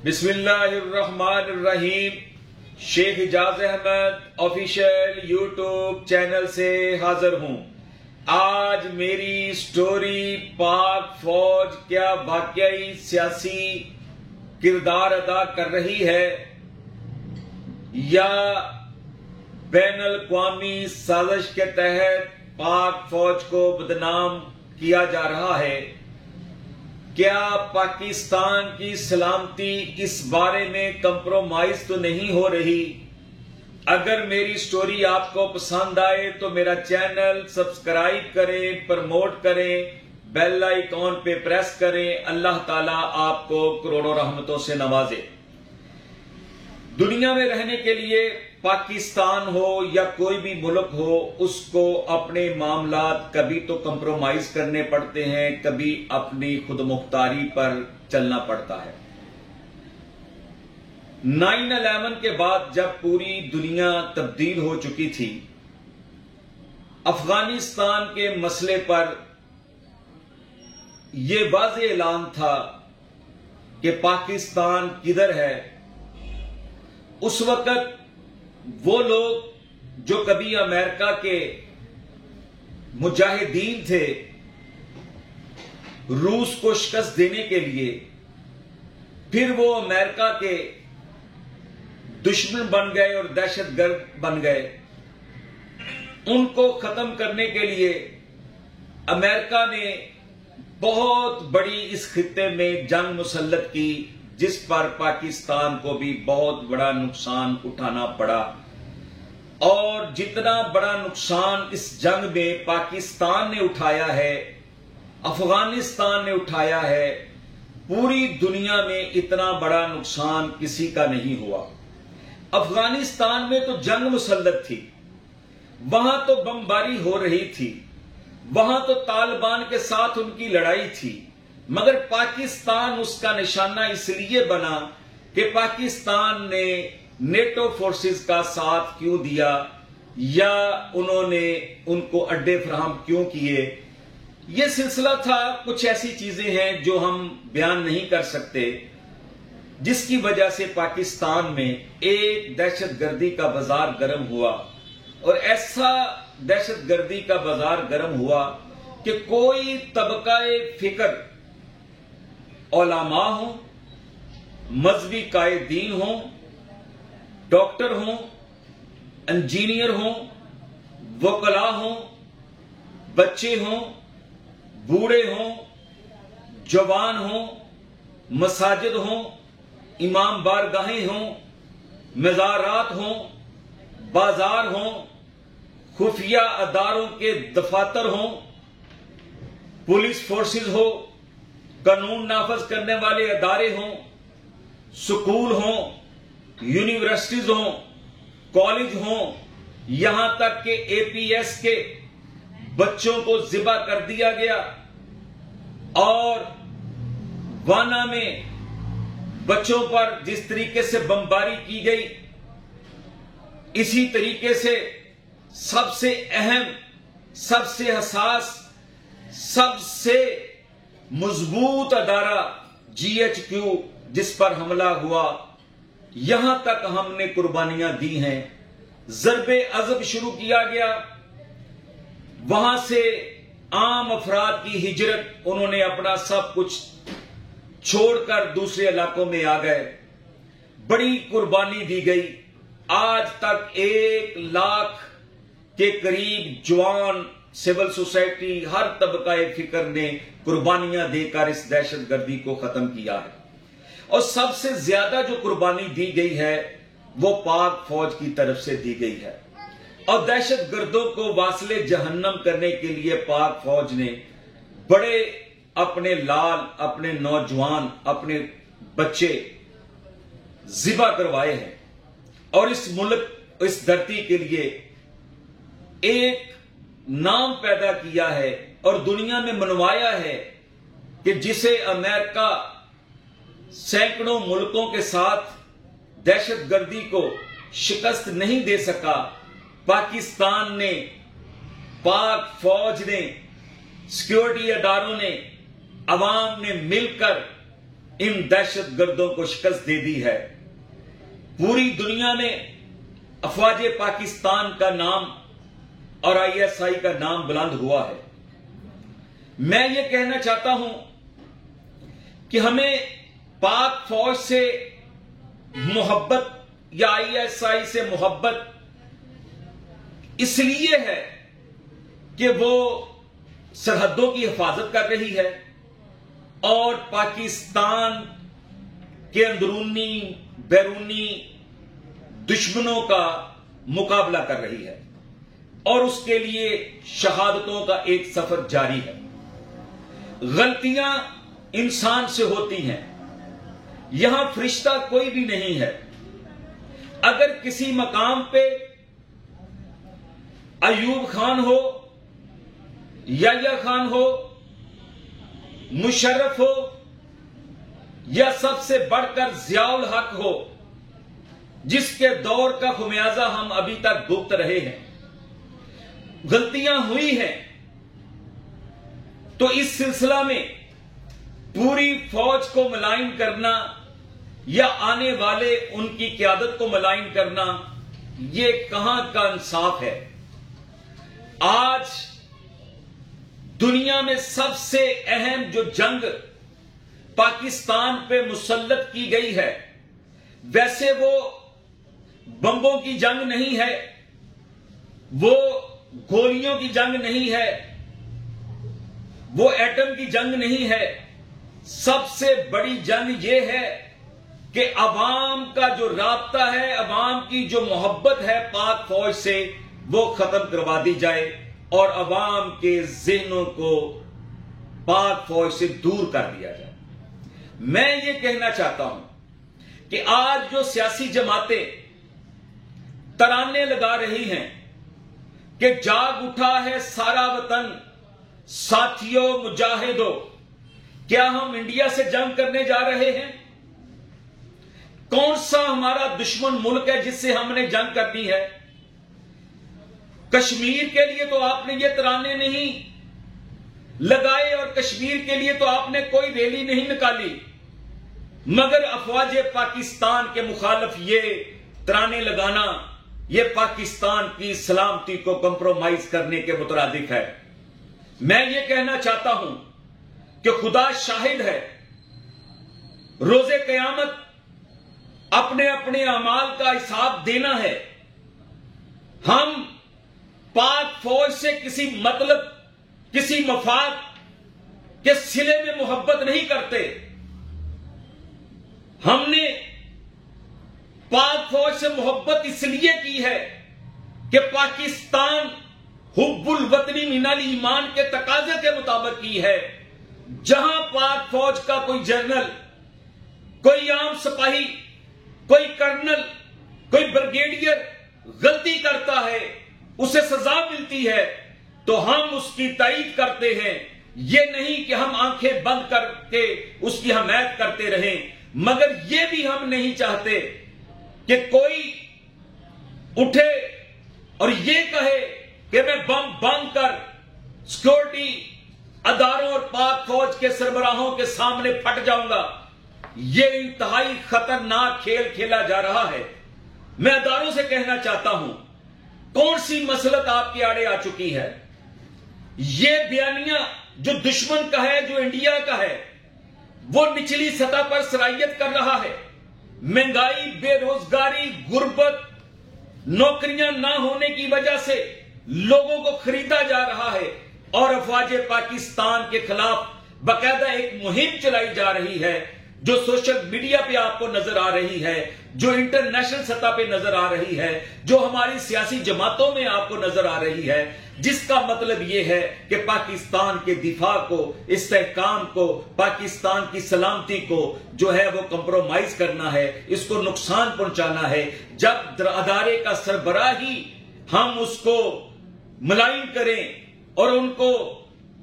बिस्मिल्लाहिर्रहमानिर्रहीम। Sheikh Ijaz Ahmed official YouTube channel से हाजिर हूं। आज मेरी स्टोरी पाक फौज क्या वाकई सियासी किरदार अदा कर रही है या बैनुल अक़वामी साजिश के तहत पाक फौज को बदनाम किया जा रहा है। क्या पाकिस्तान की सलामती इस बारे में कंप्रोमाइज तो नहीं हो रही? अगर मेरी स्टोरी आपको पसंद आए तो मेरा चैनल सब्सक्राइब करें, प्रमोट करें, बेल आइकॉन पे प्रेस करें। अल्लाह ताला आपको करोड़ों रहमतों से नवाजे। दुनिया में रहने के लिए पाकिस्तान हो या कोई भी मुल्क हो, उसको अपने मामलात कभी तो कंप्रोमाइज करने पड़ते हैं, कभी अपनी खुद मुख्तारी पर चलना पड़ता है। 9/11 के बाद जब पूरी दुनिया तब्दील हो चुकी थी, अफगानिस्तान के मसले पर यह वाज़ेह ऐलान था कि पाकिस्तान किधर है। उस वक्त वो लोग जो कभी अमेरिका के मुजाहिदीन थे, रूस को शिकस्त देने के लिए, फिर वो अमेरिका के दुश्मन बन गए और दहशतगर्द बन गए। उनको खत्म करने के लिए अमेरिका ने बहुत बड़ी इस खित्ते में जंग मुसल्लत की, जिस पर पाकिस्तान को भी बहुत बड़ा नुकसान उठाना पड़ा। और जितना बड़ा नुकसान इस जंग में पाकिस्तान ने उठाया है, अफगानिस्तान ने उठाया है, पूरी दुनिया में इतना बड़ा नुकसान किसी का नहीं हुआ। अफगानिस्तान में तो जंग मुसल्लत थी, वहां तो बमबारी हो रही थी, वहां तो तालिबान के साथ उनकी लड़ाई थी, मगर पाकिस्तान उसका निशाना इसलिए बना कि पाकिस्तान ने नेटो फोर्सेस का साथ क्यों दिया या उन्होंने उनको अड्डे फराहम क्यों किए। यह सिलसिला था। कुछ ऐसी चीजें हैं जो हम बयान नहीं कर सकते, जिसकी वजह से पाकिस्तान में एक दहशतगर्दी का बाजार गर्म हुआ। और ऐसा दहशतगर्दी का बाजार गर्म हुआ कि कोई तबकाए फिक्र, उलमा हो, मजहबी कायदीन हो, डॉक्टर हो, इंजीनियर हो, वकला हो, बच्चे हो, बूढ़े हो, जवान हो, मसाजिद हो, इमाम बारगाहें हो, मज़ारात हो, बाजार हो, खुफिया अदारों के दफातर हो, पुलिस फोर्सेस हो, कानून नाफज करने वाले अदारे हों, स्कूल हों, यूनिवर्सिटीज हों, कॉलेज हों, यहां तक कि एपीएस के बच्चों को जिबा कर दिया गया। और वाना में बच्चों पर जिस तरीके से बमबारी की गई, इसी तरीके से सबसे अहम, सबसे हसास, सबसे मजबूत अदारा जीएचक्यू, जिस पर हमला हुआ, यहां तक हमने कुर्बानियां दी हैं। ज़रबे अज़ब शुरू किया गया, वहां से आम अफराद की हिजरत, उन्होंने अपना सब कुछ छोड़कर दूसरे इलाकों में आ गए। बड़ी कुर्बानी दी गई। आज तक 1 लाख के करीब जवान, सिविल सोसाइटी, हर तबकाए फिक्र ने कुर्बानियां देकर इस दहशतगर्दी को खत्म किया है। और सबसे ज्यादा जो कुर्बानी दी गई है वो पाक फौज की तरफ से दी गई है। और दहशतगर्दों को वासले जहन्नम करने के लिए पाक फौज ने बड़े अपने लाल, अपने नौजवान, अपने बच्चे जिबा करवाए हैं। और इस मुल्क, इस धरती के लिए एक नाम पैदा किया है और दुनिया में मनवाया है कि जिसे अमेरिका सैकड़ों मुल्कों के साथ दहशतगर्दी को शिकस्त नहीं दे सका, पाकिस्तान ने, पाक फौज ने, सिक्योरिटी अदारों ने, अवाम ने मिलकर इन दहशतगर्दों को शिकस्त दे दी है। पूरी दुनिया में अफवाज पाकिस्तान का नाम और ISI का नाम बुलंद हुआ है। मैं ये कहना चाहता हूं कि हमें पाक फौज से मोहब्बत या ISI से मोहब्बत इसलिए है कि वो सरहदों की हिफाजत कर रही है और पाकिस्तान के अंदरूनी बैरूनी दुश्मनों का मुकाबला कर रही है और उसके लिए शहादतों का एक सफर जारी है। गलतियां इंसान से होती हैं, यहां फरिश्ता कोई भी नहीं है। अगर किसी मकाम पे अयूब खान हो, याह्या खान हो, मुशर्रफ हो या सबसे बढ़कर जियाउल हक हो, जिसके दौर का खुमियाजा हम अभी तक भुगत रहे हैं, गलतियां हुई हैं, तो इस सिलसिला में पूरी फौज को मलाइन करना या आने वाले उनकी क़यादत को मलाइन करना, ये कहां का इंसाफ है। आज दुनिया में सबसे अहम जो जंग पाकिस्तान पे मुसल्लत की गई है, वैसे वो बंबों की जंग नहीं है, वो गोलियों की जंग नहीं है, वो एटम की जंग नहीं है। सबसे बड़ी जंग ये है कि अवाम का जो राब्ता है, अवाम की जो मोहब्बत है पाक फौज से, वो खत्म करवा दी जाए और अवाम के ज़हनों को पाक फौज से दूर कर दिया जाए। मैं ये कहना चाहता हूं कि आज जो सियासी जमातें तराने लगा रही हैं कि जाग उठा है सारा वतन, साथियों मुजाहिदों, क्या हम इंडिया से जंग करने जा रहे हैं? कौन सा हमारा दुश्मन मुल्क है जिससे हमने जंग करनी है? कश्मीर के लिए तो आपने ये तराने नहीं लगाए और कश्मीर के लिए तो आपने कोई रैली नहीं निकाली, मगर अफवाज पाकिस्तान के मुखालिफ ये तराने लगाना, ये पाकिस्तान की सलामती को कंप्रोमाइज करने के मुतरादिफ है। मैं ये कहना चाहता हूं कि खुदा शाहिद है, रोजे कयामत अपने अपने अमाल का हिसाब देना है। हम पाक फौज से किसी मतलब, किसी मफाद के सिले में मोहब्बत नहीं करते। हमने पाक फौज से मोहब्बत इसलिए की है कि पाकिस्तान हुब्बुल वतनी मिनल ईमान के तकाजे के मुताबिक की है। जहां पाक फौज का कोई जनरल, कोई आम सिपाही, कोई कर्नल, कोई ब्रिगेडियर गलती करता है, उसे सजा मिलती है, तो हम उसकी तायीद करते हैं। ये नहीं कि हम आंखें बंद करके उसकी हमायत करते रहें, मगर ये भी हम नहीं चाहते कि कोई उठे और ये कहे कि मैं बम बंद कर सिक्योरिटी अदारों और पाक फौज के सरबराहों के सामने फट जाऊंगा। ये इंतहाई खतरनाक खेल खेला जा रहा है। मैं अदारों से कहना चाहता हूं, कौन सी मसलत आपके आड़े आ चुकी है? ये बयानिया जो दुश्मन का है, जो इंडिया का है, वो निचली सतह पर सरायत कर रहा है। महंगाई, बेरोजगारी, गुर्बत, नौकरियां ना होने की वजह से लोगों को खरीदा जा रहा है और अफवाज पाकिस्तान के खिलाफ बाकायदा एक मुहिम चलाई जा रही है, जो सोशल मीडिया पे आपको नजर आ रही है, जो इंटरनेशनल सतह पे नजर आ रही है, जो हमारी सियासी जमातों में आपको नजर आ रही है, जिसका मतलब यह है कि पाकिस्तान के दिफा को, इस्तेहकाम को, पाकिस्तान की सलामती को जो है वो कंप्रोमाइज करना है, इसको नुकसान पहुंचाना है। जब अदारे का सरबराह ही हम उसको मुलायम करें और उनको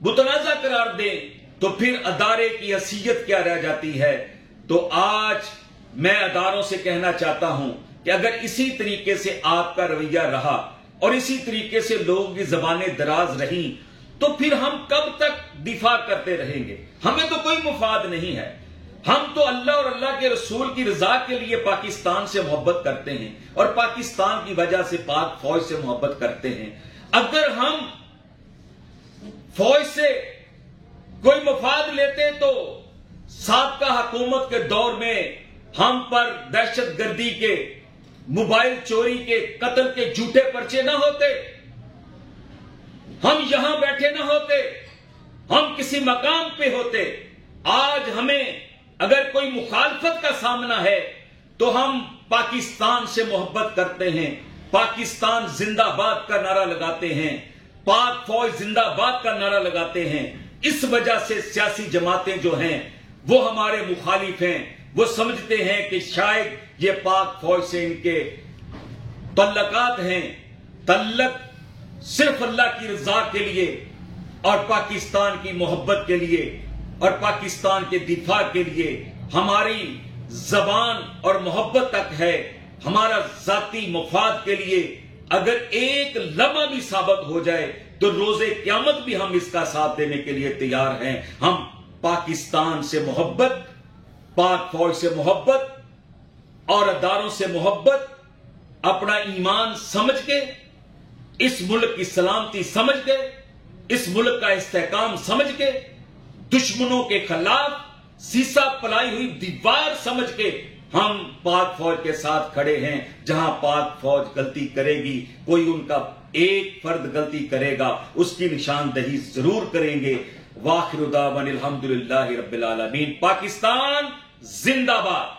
मुतनाजा करार दें, तो फिर अदारे की हैसियत क्या रह जाती है। तो आज मैं अदारों से कहना चाहता हूं कि अगर इसी तरीके से आपका रवैया रहा और इसी तरीके से लोगों की जबानें दराज रही, तो फिर हम कब तक दिफा करते रहेंगे? हमें तो कोई मुफाद नहीं है। हम तो अल्लाह और अल्लाह के रसूल की रजा के लिए पाकिस्तान से मोहब्बत करते हैं और पाकिस्तान की वजह से पाक फौज से मोहब्बत करते हैं। अगर हम फौज से कोई मफाद लेते तो साबका हुकूमत के दौर में हम पर दहशतगर्दी के, मोबाइल चोरी के, कत्ल के झूठे पर्चे ना होते, हम यहां बैठे ना होते, हम किसी मकाम पे होते। आज हमें अगर कोई मुखालफत का सामना है तो हम पाकिस्तान से मोहब्बत करते हैं, पाकिस्तान जिंदाबाद का नारा लगाते हैं, पाक फौज जिंदाबाद का नारा लगाते हैं। इस वजह से सियासी जमातें जो हैं वो हमारे मुखालिफ हैं। वो समझते हैं कि शायद ये पाक फौज से इनके तल्लकात हैं। तल्लक सिर्फ अल्लाह की रजा के लिए और पाकिस्तान की मोहब्बत के लिए और पाकिस्तान के दिफा के लिए हमारी जबान और मोहब्बत तक है। हमारा जाती मुफाद के लिए अगर एक लम्हा भी साबित हो जाए तो रोजे क़यामत भी हम इसका साथ देने के लिए तैयार हैं। हम पाकिस्तान से मोहब्बत, पाक फौज से मोहब्बत और अदारों से मोहब्बत, अपना ईमान समझ के, इस मुल्क की सलामती समझ के, इस मुल्क का इस्तेहकाम समझ के, दुश्मनों के खिलाफ सीसा पलाई हुई दीवार समझ के हम पाक फौज के साथ खड़े हैं। जहां पाक फौज गलती करेगी, कोई उनका एक फर्द गलती करेगा, उसकी निशानदही जरूर करेंगे। वाखिर दावाना अल्हम्दुलिल्लाहि रब्बिल आलमीन। पाकिस्तान जिंदाबाद।